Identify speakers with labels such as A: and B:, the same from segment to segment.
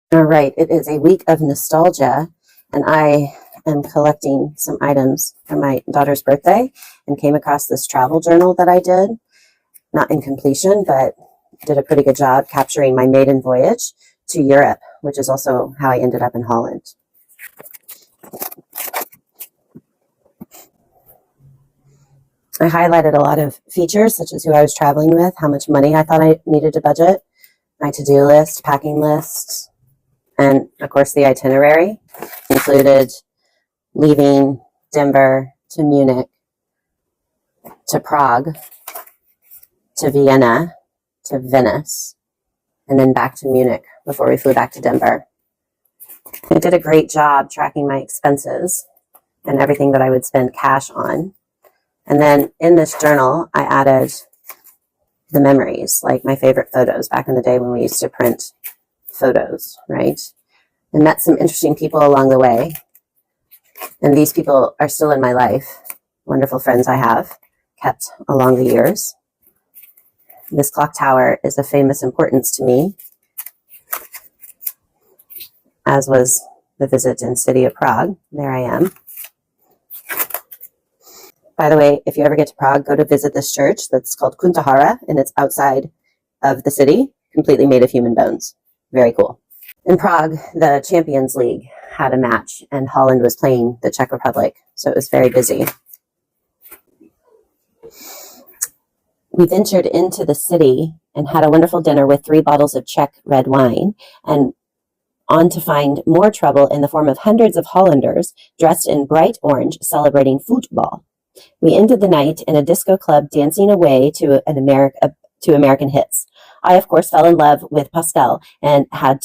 A: All right, it is a week of nostalgia, and I am collecting some items for my daughter's birthday and came across this travel journal that I did. Not in completion, but did a pretty good job capturing my maiden voyage to Europe, which is also how I ended up in Holland. I highlighted a lot of features, such as who I was traveling with, how much money I thought I needed to budget, my to-do list, packing list, and of course the itinerary included leaving Denver to Munich, to Prague, to Vienna, to Venice, and then back to Munich before we flew back to Denver. I did a great job tracking my expenses and everything that I would spend cash on. And then in this journal, I added the memories, like my favorite photos back in the day when we used to print photos, right? And met some interesting people along the way. And these people are still in my life. Wonderful friends I have kept along the years. This clock tower is of famous importance to me, as was the visit in city of Prague. There I am. By the way, if you ever get to Prague, go to visit this church that's called Kuntahara, and it's outside of the city, completely made of human bones. Very cool. In Prague, the Champions League had a match, and Holland was playing the Czech Republic, so it was very busy. We ventured into the city and had a wonderful dinner with 3 bottles of Czech red wine, and on to find more trouble in the form of hundreds of Hollanders dressed in bright orange celebrating football. We ended the night in a disco club dancing away to American hits. I, of course, fell in love with Pascal and had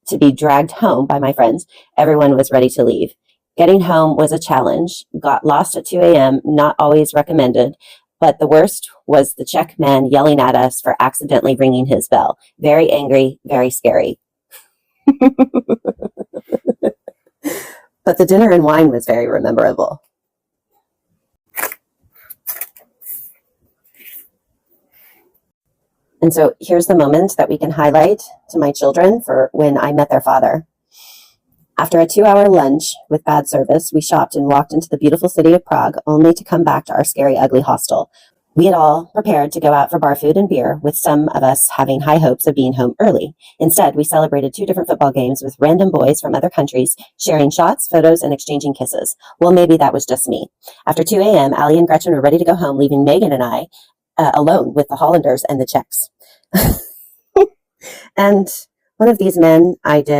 A: to be dragged home by my friends. Everyone was ready to leave. Getting home was a challenge. Got lost at 2 a.m., not always recommended. But the worst was the Czech man yelling at us for accidentally ringing his bell. Very angry, very scary. But the dinner and wine was very memorable. And so here's the moment that we can highlight to my children for when I met their father. After a 2-hour lunch with bad service, we shopped and walked into the beautiful city of Prague, only to come back to our scary, ugly hostel. We had all prepared to go out for bar food and beer, with some of us having high hopes of being home early. Instead, we celebrated 2 different football games with random boys from other countries, sharing shots, photos, and exchanging kisses. Well, maybe that was just me. After 2 a.m., Ali and Gretchen were ready to go home, leaving Megan and I alone with the Hollanders and the Czechs. And one of these men I did